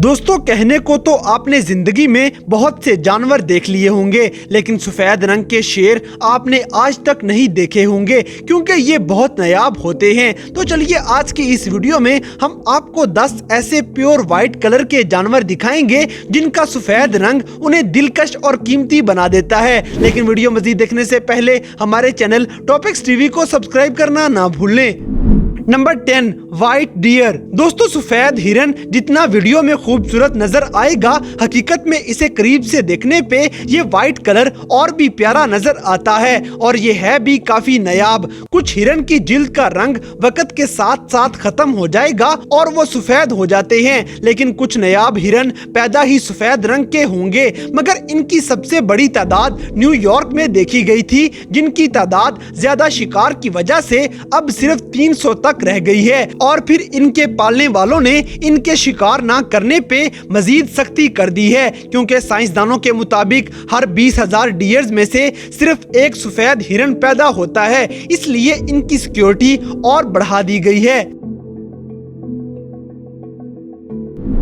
दोस्तों कहने को तो आपने जिंदगी में बहुत से जानवर देख लिए होंगे, लेकिन सफेद रंग के शेर आपने आज तक नहीं देखे होंगे क्योंकि ये बहुत नायाब होते हैं। तो चलिए आज की इस वीडियो में हम आपको 10 ऐसे प्योर व्हाइट कलर के जानवर दिखाएंगे जिनका सफेद रंग उन्हें दिलकश और कीमती बना देता है। लेकिन वीडियो मजीद देखने से पहले हमारे चैनल टॉपिक्स टीवी को सब्सक्राइब करना ना भूलें। Number 10 white deer. दोस्तों सफेद हिरन जितना वीडियो में खूबसूरत नजर आएगा, हकीकत में इसे करीब से देखने पे ये व्हाइट कलर और भी प्यारा नजर आता है और ये है भी काफी नायाब। कुछ हिरन की जिल्द का रंग वक्त के साथ साथ खत्म हो जाएगा और वो सफेद हो जाते हैं, लेकिन कुछ नायाब हिरन पैदा ही सफेद रंग के होंगे, मगर इनकी सबसे बड़ी तादाद न्यूयॉर्क में देखी गई थी, जिनकी तादाद ज्यादा शिकार की वजह से अब सिर्फ 300 तक रह गई है। और फिर इनके पालने वालों ने इनके शिकार ना करने पे मजीद सख्ती कर दी है, क्योंकि साइंसदानों के मुताबिक हर 20,000 डियर्स में से सिर्फ एक सफेद हिरन पैदा होता है, इसलिए इनकी सिक्योरिटी और बढ़ा दी गई है।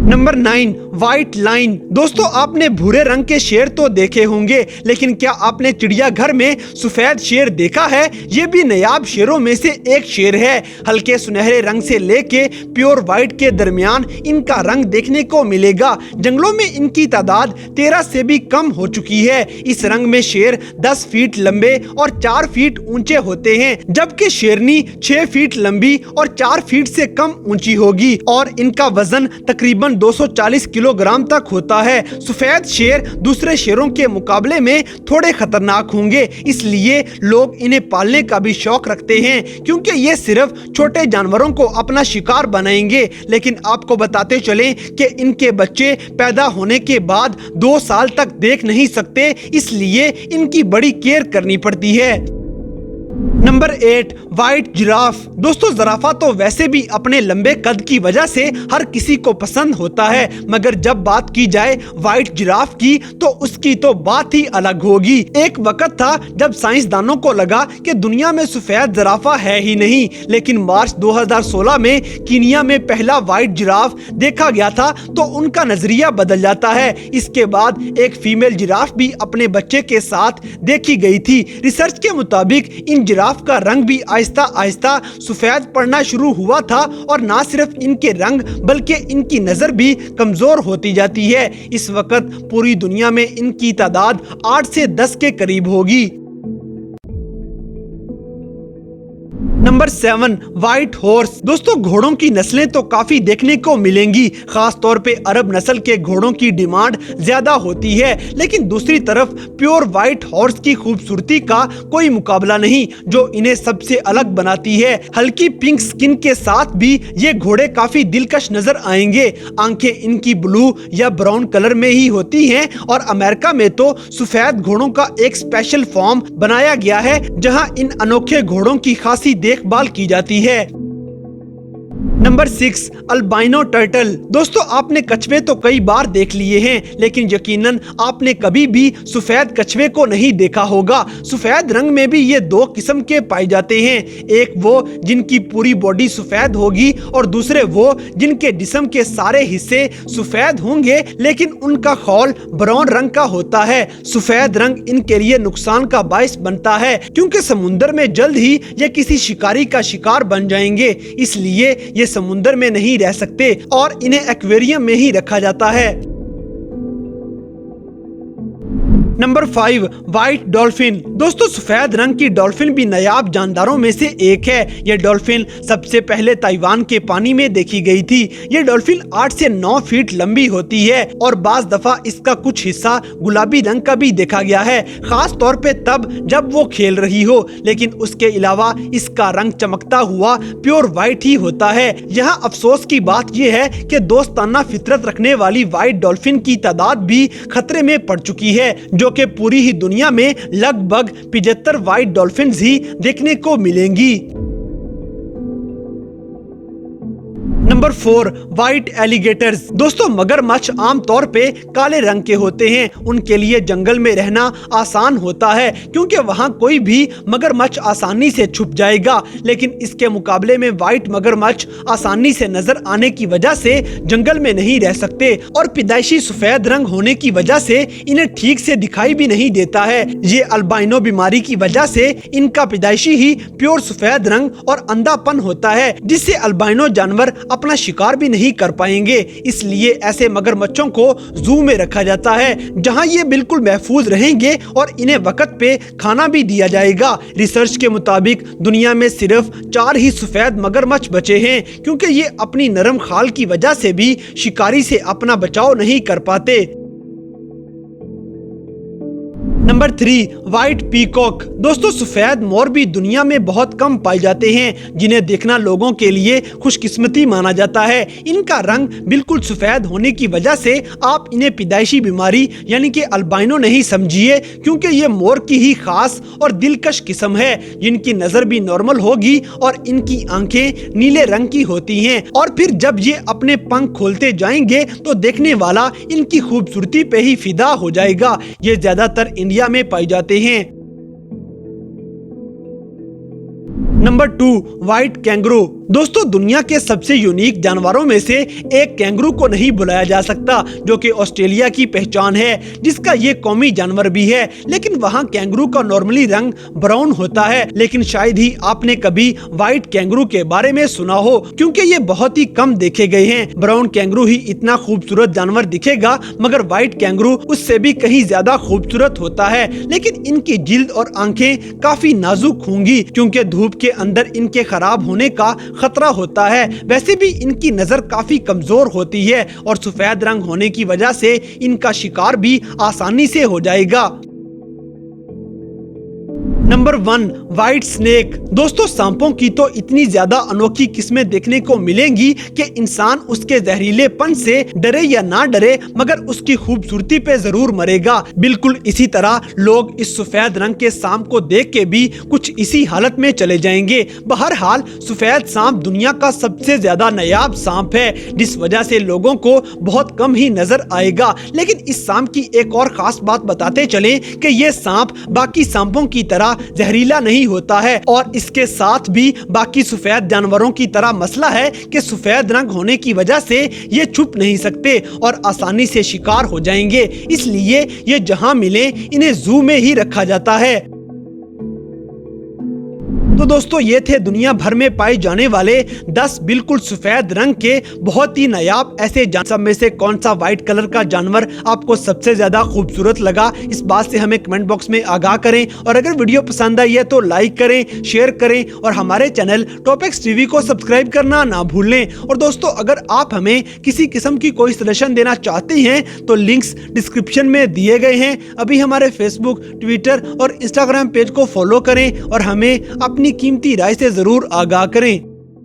Number 9 white line. दोस्तों आपने भूरे रंग के शेर तो देखे होंगे, लेकिन क्या आपने चिड़ियाघर में सफेद शेर देखा है? ये भी नायाब शेरों में से एक शेर है। हल्के सुनहरे रंग से लेके प्योर व्हाइट के दरमियान इनका रंग देखने को मिलेगा। जंगलों में इनकी तादाद 13 से भी कम हो चुकी है। इस रंग में शेर 10 फीट लंबे और 4 फीट ऊंचे होते हैं, जबकि शेरनी 6 फीट लंबी और 4 फीट से कम ऊंची होगी और इनका वजन तकरीबन 240 किलोग्राम तक होता है। सफेद शेर दूसरे शेरों के मुकाबले में थोड़े खतरनाक होंगे, इसलिए लोग इन्हें पालने का भी शौक रखते हैं, क्योंकि ये सिर्फ छोटे जानवरों को अपना शिकार बनाएंगे। लेकिन आपको बताते चलें कि इनके बच्चे पैदा होने के बाद 2 साल तक देख नहीं सकते, इसलिए इनकी बड़ी केयर करनी पड़ती है। Number 8 white giraffe. दोस्तों जिराफा तो वैसे भी अपने लंबे कद की वजह से हर किसी को पसंद होता है, मगर जब बात की जाए व्हाइट जिराफ की तो उसकी तो बात ही अलग होगी। एक वक्त था जब साइंसदानों को लगा कि दुनिया में सफेद जिराफा है ही नहीं, लेकिन मार्च 2016 में कीनिया में पहला व्हाइट जिराफ देखा गया था तो उनका नजरिया बदल जाता है। इसके बाद एक फीमेल जिराफ भी अपने बच्चे के साथ देखी गई थी। रिसर्च के मुताबिक इन जिराफ का रंग भी आहिस्ता आहिस्ता सफेद पड़ना शुरू हुआ था और ना सिर्फ इनके रंग बल्कि इनकी नजर भी कमजोर होती जाती है। इस वक्त पूरी दुनिया में इनकी तादाद 8 से 10 के करीब होगी। Number 7 white horse. दोस्तों घोड़ों की नस्लें तो काफी देखने को मिलेंगी, खास तौर पे अरब नस्ल के घोड़ों की डिमांड ज्यादा होती है, लेकिन दूसरी तरफ प्योर व्हाइट हॉर्स की खूबसूरती का कोई मुकाबला नहीं, जो इन्हें सबसे अलग बनाती है। हल्की पिंक स्किन के साथ भी ये घोड़े काफी दिलकश नजर आएंगे। आंखें इनकी ब्लू या ब्राउन कलर में ही होती हैं और अमेरिका में तो सफेद घोड़ों का एक स्पेशल फॉर्म बनाया गया है, जहां इन अनोखे घोड़ों की खासी देखभाल की जाती है। Number 6 albino turtle. दोस्तों आपने कछुए तो कई बार देख लिए हैं, लेकिन यकीनन आपने कभी भी सफेद कछुए को नहीं देखा होगा। सफेद रंग में भी ये 2 किस्म के पाए जाते हैं, एक वो जिनकी पूरी बॉडी सफेद होगी और दूसरे वो जिनके जिस्म के सारे हिस्से सफेद होंगे लेकिन उनका खौल ब्राउन रंग का होता है। सफेद रंग इनके लिए नुकसान का बायस बनता है, क्योंकि समुद्र में जल्द ही ये किसी शिकारी का शिकार बन जाएंगे, इसलिए ये समुद्र में नहीं रह सकते और इन्हें एक्वेरियम में ही रखा जाता है। Number 5 white dolphin. दोस्तों सफेद रंग की डॉल्फिन भी नायाब जानदारों में से एक है। यह डॉल्फिन सबसे पहले ताइवान के पानी में देखी गई थी। यह डॉल्फिन 8 से 9 फीट लंबी होती है और बाज दफा इसका कुछ हिस्सा गुलाबी रंग का भी देखा गया है, खास तौर पे तब जब वो खेल रही हो, लेकिन उसके अलावा इसका रंग चमकता हुआ प्योर व्हाइट ही होता है। यहाँ अफसोस की बात यह है कि दोस्ताना फितरत रखने वाली व्हाइट डॉल्फिन की तादाद भी खतरे में पड़ चुकी है, जो कि पूरी ही दुनिया में लगभग 75 व्हाइट डॉल्फिन्स ही देखने को मिलेंगी। Number 4, white alligators. दोस्तों मगरमच्छ आम तौर पे काले रंग के होते हैं। उनके लिए जंगल में रहना आसान होता है क्योंकि वहाँ कोई भी मगरमच्छ आसानी से छुप जाएगा, लेकिन इसके मुकाबले में व्हाइट मगरमच्छ आसानी से नजर आने की वजह से जंगल में नहीं रह सकते और पैदाइशी सफेद रंग होने की वजह से इन्हें ठीक से दिखाई भी नहीं देता है। ये अल्बाइनो बीमारी की वजह से इनका पैदाइशी ही प्योर सफेद रंग और अंधापन होता है, जिससे अल्बाइनो जानवर अपना शिकार भी नहीं कर पाएंगे। इसलिए ऐसे मगरमच्छों को जू में रखा जाता है जहां ये बिल्कुल महफूज रहेंगे और इन्हें वक्त पे खाना भी दिया जाएगा। रिसर्च के मुताबिक दुनिया में सिर्फ 4 ही सफेद मगरमच्छ बचे हैं क्योंकि ये अपनी नरम खाल की वजह से भी शिकारी से अपना बचाव नहीं कर पाते। Number 3, white peacock. दोस्तों सफेद मोर भी दुनिया में बहुत कम पाए जाते हैं, जिन्हें देखना लोगों के लिए खुशकिस्मती माना जाता है। इनका रंग बिल्कुल सफेद होने की वजह से आप इन्हें पैदाइशी बीमारी यानी कि अल्बाइनो नहीं समझिए, क्योंकि ये मोर की ही खास और दिलकश किस्म है। इनकी नजर भी नॉर्मल होगी और इनकी आंखें नीले रंग की होती हैं और फिर जब ये अपने पंख खोलते जाएंगे तो देखने वाला इनकी खूबसूरती पे ही फिदा हो जाएगा। ये ज्यादातर इंडिया में पाए जाते हैं। Number 2, white kangaroo. दोस्तों दुनिया के सबसे यूनिक जानवरों में से एक कैंगरू को नहीं बुलाया जा सकता, जो कि ऑस्ट्रेलिया की पहचान है, जिसका ये कौमी जानवर भी है। लेकिन वहाँ कैंगरू का नॉर्मली रंग ब्राउन होता है, लेकिन शायद ही आपने कभी व्हाइट कैंगरू के बारे में सुना हो, क्योंकि ये बहुत ही कम देखे गए हैं। ब्राउन कैंगरू ही इतना खूबसूरत जानवर दिखेगा, मगर व्हाइट कैंगरू उससे भी कहीं ज्यादा खूबसूरत होता है। लेकिन इनकी जिल्द और आंखें काफी नाजुक होंगी, क्योंकि धूप के अंदर इनके खराब होने का खतरा होता है। वैसे भी इनकी नजर काफी कमजोर होती है और सफेद रंग होने की वजह से इनका शिकार भी आसानी से हो जाएगा। Number 1, white snake. दोस्तों सांपों की तो इतनी ज्यादा अनोखी किस्में देखने को मिलेंगी कि इंसान उसके जहरीलेपन से डरे या ना डरे, मगर उसकी खूबसूरती पे जरूर मरेगा। बिल्कुल इसी तरह लोग इस सफेद रंग के सांप को देख के भी कुछ इसी हालत में चले जाएंगे। बहरहाल सफेद सांप दुनिया का सबसे ज्यादा नायाब सांप है, जिस वजह से लोगों को बहुत कम ही नजर आएगा। लेकिन इस सांप की एक और खास बात बताते चले कि ये सांप बाकी सांपों की तरह जहरीला नहीं होता है और इसके साथ भी बाकी सफेद जानवरों की तरह मसला है कि सफेद रंग होने की वजह से ये छुप नहीं सकते और आसानी से शिकार हो जाएंगे। इसलिए ये जहां मिले इन्हें जू में ही रखा जाता है। तो दोस्तों ये थे दुनिया भर में पाए जाने वाले 10 बिल्कुल सफेद रंग के बहुत ही नायाब ऐसे जानवर में से कौन सा व्हाइट कलर का जानवर आपको सबसे ज्यादा खूबसूरत लगा, इस बात से हमें कमेंट बॉक्स में आगाह करें। और अगर वीडियो पसंद आई है तो लाइक करें, शेयर करें और हमारे चैनल टॉपिक्स टीवी को सब्सक्राइब करना ना भूलें। और दोस्तों अगर आप हमें किसी किस्म की कोई सजेशन देना चाहते हैं तो लिंक्स डिस्क्रिप्शन में दिए गए हैं। अभी हमारे फेसबुक, ट्विटर और इंस्टाग्राम पेज को फॉलो करें और हमें अपनी कीमती राय से जरूर आगाह करें।